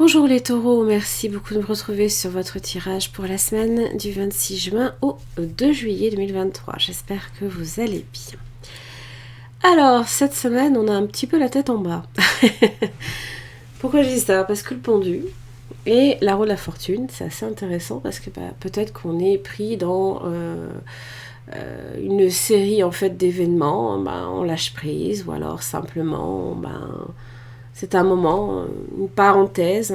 Bonjour les taureaux, merci beaucoup de me retrouver sur votre tirage pour la semaine du 26 juin au 2 juillet 2023. J'espère que vous allez bien. Alors, cette semaine, on a un petit peu la tête en bas. Pourquoi je dis ça? Parce que le pendu et la roue de la fortune, c'est assez intéressant parce que peut-être qu'on est pris dans une série en fait d'événements, on lâche prise ou alors simplement c'est un moment, une parenthèse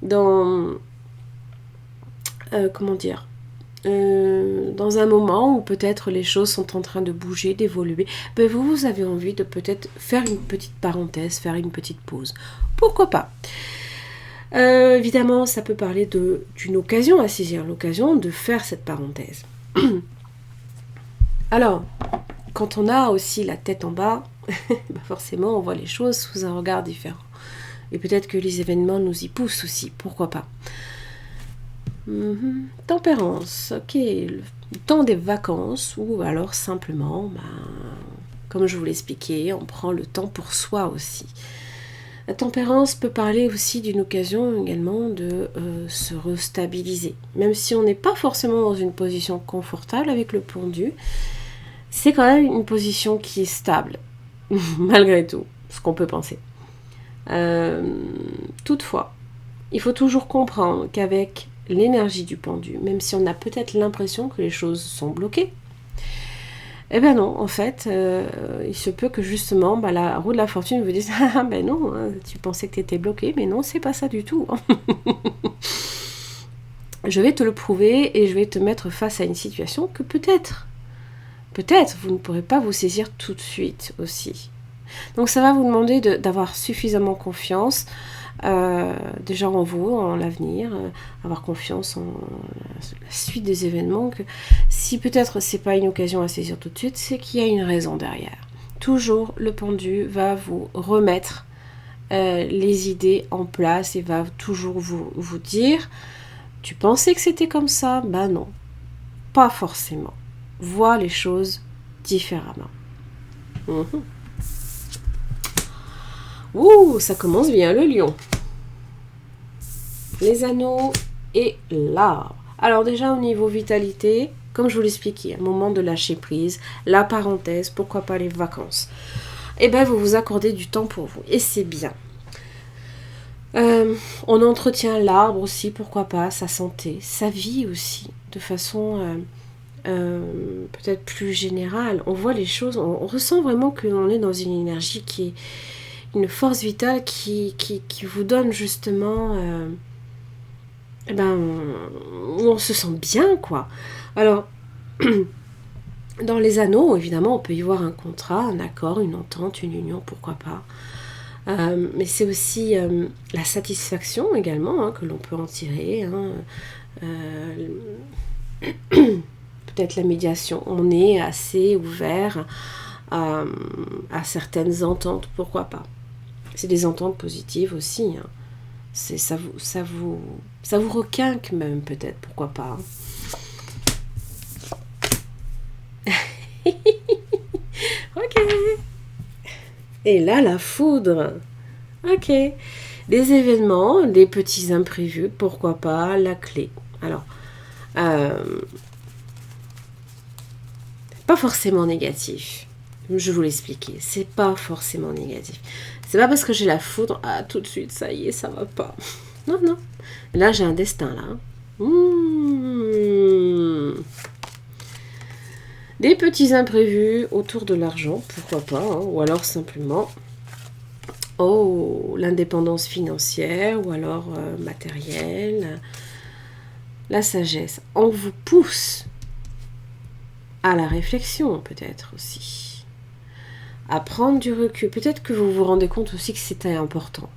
dans comment dire dans un moment où peut-être les choses sont en train de bouger, d'évoluer, vous avez envie de peut-être faire une petite parenthèse, faire une petite pause. Pourquoi pas? Évidemment, ça peut parler d'une occasion à saisir, l'occasion de faire cette parenthèse. Alors, quand on a aussi la tête en bas, forcément, on voit les choses sous un regard différent. Et peut-être que les événements nous y poussent aussi, pourquoi pas. Tempérance, ok, le temps des vacances, ou alors simplement, comme je vous l'expliquais, on prend le temps pour soi aussi. La tempérance peut parler aussi d'une occasion également de se restabiliser. Même si on n'est pas forcément dans une position confortable avec le pendu, c'est quand même une position qui est stable, malgré tout, ce qu'on peut penser. Toutefois, il faut toujours comprendre qu'avec l'énergie du pendu, même si on a peut-être l'impression que les choses sont bloquées, eh bien non, en fait, il se peut que justement, la roue de la fortune vous dise « Ah ben non, tu pensais que tu étais bloqué, mais non, c'est pas ça du tout. » Je vais te le prouver et je vais te mettre face à une situation que peut-être, vous ne pourrez pas vous saisir tout de suite aussi. Donc ça va vous demander d'avoir suffisamment confiance déjà en vous, en l'avenir, avoir confiance en la suite des événements, que si peut-être c'est pas une occasion à saisir tout de suite, c'est qu'il y a une raison derrière. Toujours le pendu va vous remettre les idées en place et va toujours vous dire « Tu pensais que c'était comme ça? Ben non, pas forcément. Vois les choses différemment. » Ouh, ça commence bien, le lion. Les anneaux et l'arbre. Alors déjà, au niveau vitalité, comme je vous l'expliquais, un moment de lâcher prise, la parenthèse, pourquoi pas les vacances. Eh bien, vous vous accordez du temps pour vous, et c'est bien. On entretient l'arbre aussi, pourquoi pas, sa santé, sa vie aussi, de façon peut-être plus générale. On voit les choses, on ressent vraiment qu'on est dans une énergie qui est une force vitale qui vous donne justement où on se sent bien, quoi. Alors, dans les anneaux, évidemment, on peut y voir un contrat, un accord, une entente, une union, pourquoi pas. Mais c'est aussi la satisfaction également que l'on peut en tirer. Peut-être la médiation. On est assez ouvert à certaines ententes, pourquoi pas. C'est des ententes positives aussi. Ça vous requinque même peut-être, pourquoi pas. Ok. Et là, la foudre. Ok. Des événements, des petits imprévus, pourquoi pas, la clé. Alors, pas forcément négatif. Je vous l'expliquais, c'est pas forcément négatif. C'est pas parce que j'ai la foudre, tout de suite, ça y est, ça va pas. Non, non. Là, j'ai un destin, là. Des petits imprévus autour de l'argent, pourquoi pas, ou alors simplement, l'indépendance financière, ou alors matérielle, la sagesse. On vous pousse à la réflexion, peut-être aussi. À prendre du recul. Peut-être que vous vous rendez compte aussi que c'était important.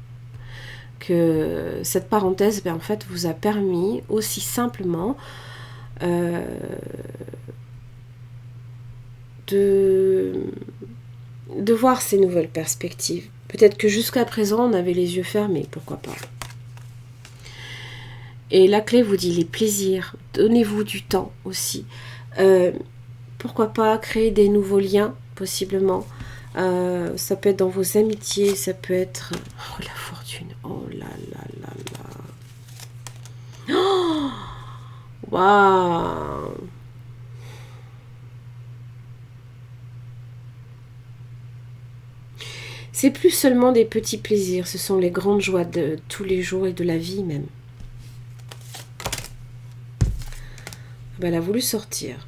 Que cette parenthèse, en fait, vous a permis aussi simplement de voir ces nouvelles perspectives. Peut-être que jusqu'à présent, on avait les yeux fermés, pourquoi pas. Et la clé vous dit les plaisirs. Donnez-vous du temps aussi. Pourquoi pas créer des nouveaux liens, possiblement. Ça peut être dans vos amitiés, ça peut être... Oh, la fortune. Oh là là là là. Oh, waouh. C'est plus seulement des petits plaisirs, ce sont les grandes joies de tous les jours et de la vie même. Ben, elle a voulu sortir.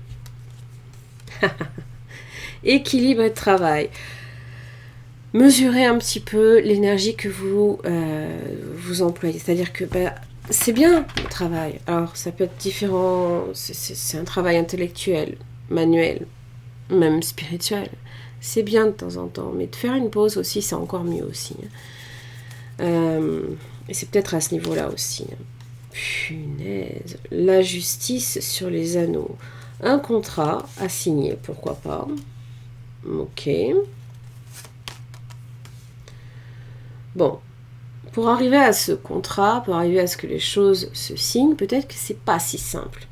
Équilibre et travail. Mesurez un petit peu l'énergie que vous employez. C'est-à-dire que c'est bien le travail. Alors ça peut être différent. C'est un travail intellectuel, manuel, même spirituel. C'est bien de temps en temps. Mais de faire une pause aussi, c'est encore mieux aussi. Et c'est peut-être à ce niveau-là aussi. Punaise. La justice sur les anneaux. Un contrat à signer, pourquoi pas. Ok. Bon. Pour arriver à ce contrat, pour arriver à ce que les choses se signent, peut-être que c'est pas si simple.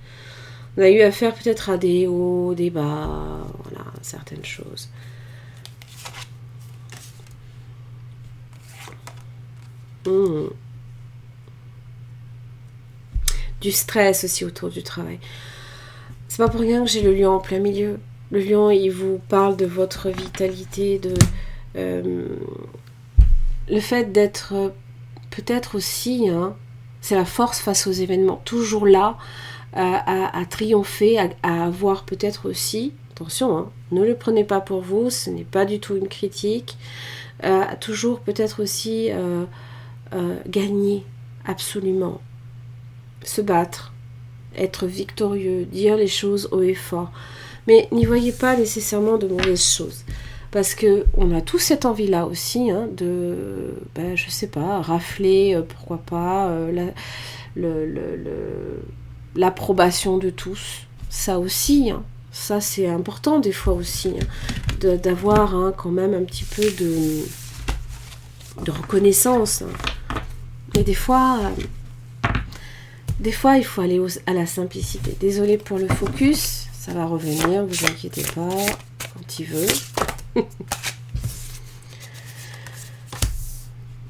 On a eu affaire peut-être à des hauts, des bas, voilà, certaines choses. Du stress aussi autour du travail. C'est pas pour rien que j'ai le lion en plein milieu. Le lion, il vous parle de votre vitalité, de le fait d'être peut-être aussi, c'est la force face aux événements, toujours là à triompher, à avoir peut-être aussi, attention, ne le prenez pas pour vous, ce n'est pas du tout une critique, toujours peut-être aussi gagner, absolument, se battre, être victorieux, dire les choses haut et fort. Mais n'y voyez pas nécessairement de mauvaises choses. Parce qu'on a tous cette envie-là aussi, de, je sais pas, rafler, pourquoi pas, l'approbation de tous. Ça aussi, ça c'est important des fois aussi, d'avoir quand même un petit peu de reconnaissance. Et des fois, il faut aller à la simplicité. Désolée pour le focus, ça va revenir, vous inquiétez pas, quand il veut.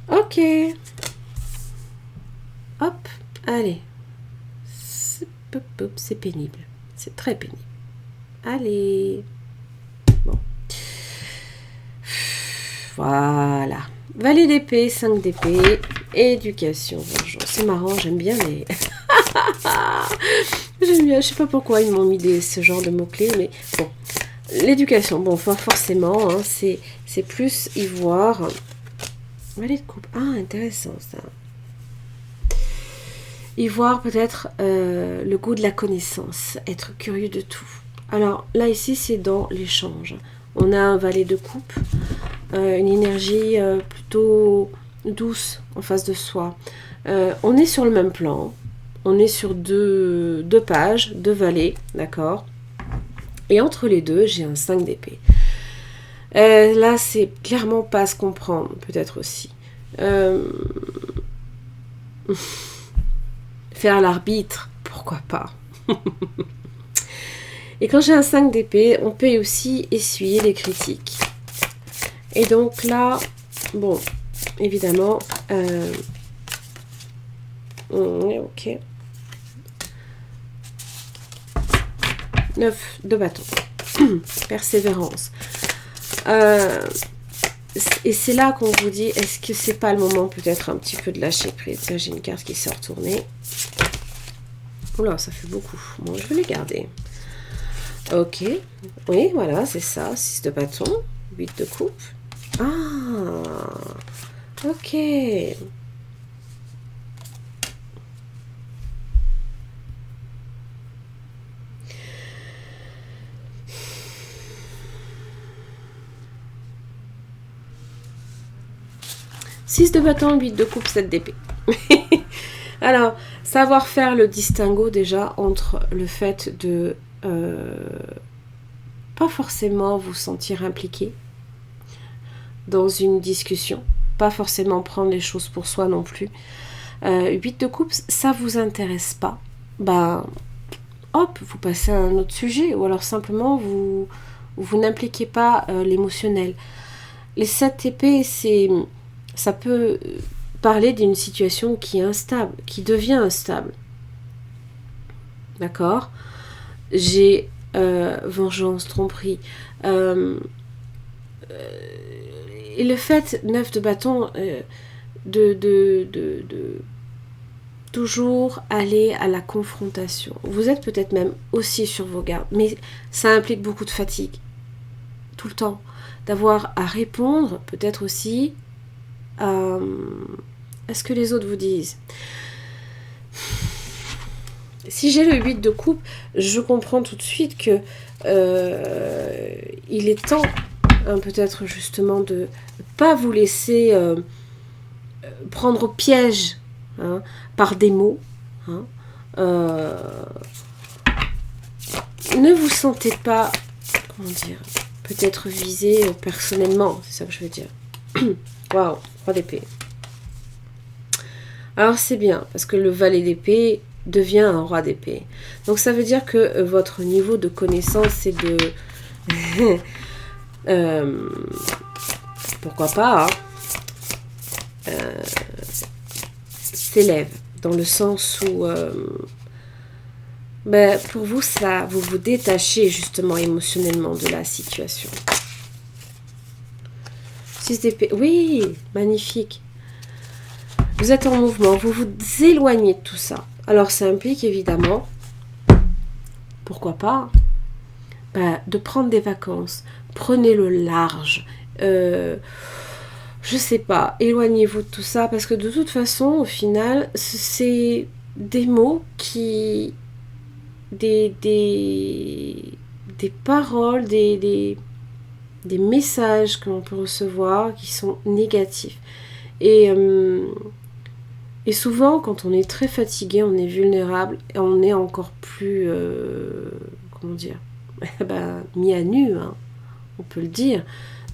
Ok. Hop, allez. C'est pénible. C'est très pénible. Allez. Bon. Voilà. Valet d'épée, 5 d'épée, éducation, vengeance. C'est marrant, j'aime bien les... j'aime bien, je sais pas pourquoi ils m'ont mis ce genre de mots-clés, mais bon. L'éducation, bon, forcément, c'est plus ivoire. Valet de coupe, intéressant ça. Ivoire, peut-être le goût de la connaissance, être curieux de tout. Alors là, ici, c'est dans l'échange. On a un valet de coupe, une énergie plutôt douce en face de soi. On est sur le même plan, on est sur deux pages, 2 valets, d'accord ? Et entre les deux, j'ai un 5 d'épée. Là, c'est clairement pas à se comprendre, peut-être aussi. Faire l'arbitre, pourquoi pas. Et quand j'ai un 5 d'épée, on peut aussi essuyer les critiques. Et donc là, bon, évidemment, ok. 9 de bâton. Persévérance. Et c'est là qu'on vous dit, est-ce que c'est pas le moment peut-être un petit peu de lâcher prise? Là, j'ai une carte qui s'est retournée. Oula, ça fait beaucoup. Bon, je vais les garder. Ok. Oui, voilà, c'est ça. 6 de bâton. 8 de coupe. Ok. Six de bâton, 8 de coupe, 7 d'épée. Alors, savoir faire le distinguo déjà entre le fait de pas forcément vous sentir impliqué dans une discussion, pas forcément prendre les choses pour soi non plus. 8 de coupe, ça vous intéresse pas, hop, vous passez à un autre sujet, ou alors simplement vous n'impliquez pas l'émotionnel. les 7 épées, ça peut parler d'une situation qui est instable, qui devient instable. D'accord? J'ai vengeance, tromperie. Et le fait, 9 de bâton, de toujours aller à la confrontation. Vous êtes peut-être même aussi sur vos gardes, mais ça implique beaucoup de fatigue. Tout le temps. D'avoir à répondre, peut-être aussi, à ce que les autres vous disent. Si j'ai le 8 de coupe, je comprends tout de suite que il est temps, peut-être justement, de ne pas vous laisser prendre au piège par des mots. Ne vous sentez pas, comment dire, peut-être visé personnellement, c'est ça que je veux dire. Waouh, 3 d'épée. Alors c'est bien, parce que le valet d'épée devient un roi d'épée. Donc ça veut dire que votre niveau de connaissance est de... pourquoi pas, s'élève, dans le sens où pour vous, ça, vous vous détachez justement émotionnellement de la situation. 6 d'épée, oui, magnifique. Vous êtes en mouvement, vous vous éloignez de tout ça. Alors ça implique évidemment, pourquoi pas, de prendre des vacances. Prenez le large. Je sais pas, éloignez-vous de tout ça, parce que de toute façon, au final, c'est des mots qui... des paroles, des messages que l'on peut recevoir qui sont négatifs. Et souvent, quand on est très fatigué, on est vulnérable et on est encore plus, comment dire, mis à nu, on peut le dire.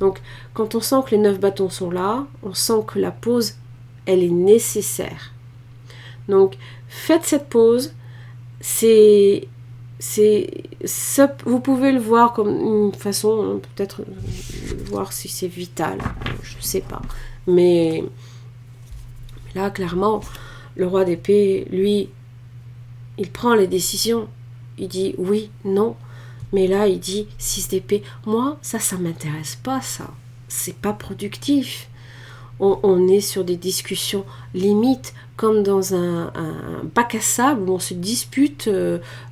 Donc, quand on sent que les 9 bâtons sont là, on sent que la pause, elle est nécessaire. Donc, faites cette pause. Vous pouvez le voir comme une façon, peut-être, de voir si c'est vital. Je ne sais pas. Mais là, clairement, le roi d'épée, lui, il prend les décisions. Il dit oui, non. Mais là, il dit 6 d'épée. Moi, ça m'intéresse pas, ça. C'est pas productif. On est sur des discussions limites, comme dans un bac à sable où on se dispute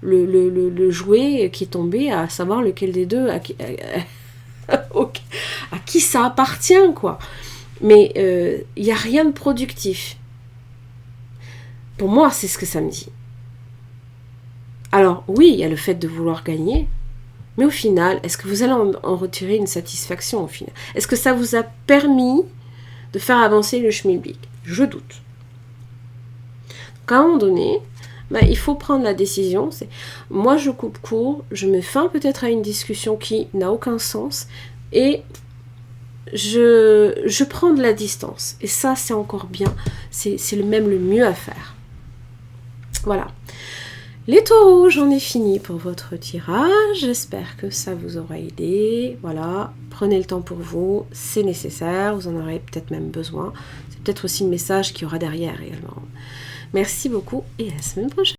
le jouet qui est tombé, à savoir lequel des deux, à qui ça appartient, quoi. Mais il n'y a rien de productif. Pour moi, c'est ce que ça me dit. Alors, oui, il y a le fait de vouloir gagner, mais au final, est-ce que vous allez en retirer une satisfaction au final? Est-ce que ça vous a permis de faire avancer le schmilblick? Je doute. Donc, à un moment donné, il faut prendre la décision. Moi, je coupe court, je mets fin peut-être à une discussion qui n'a aucun sens, et je prends de la distance. Et ça, c'est encore bien. C'est même le mieux à faire. Voilà. Les taureaux, j'en ai fini pour votre tirage. J'espère que ça vous aura aidé. Voilà, prenez le temps pour vous, c'est nécessaire, vous en aurez peut-être même besoin. C'est peut-être aussi le message qu'il y aura derrière également. Merci beaucoup et à la semaine prochaine.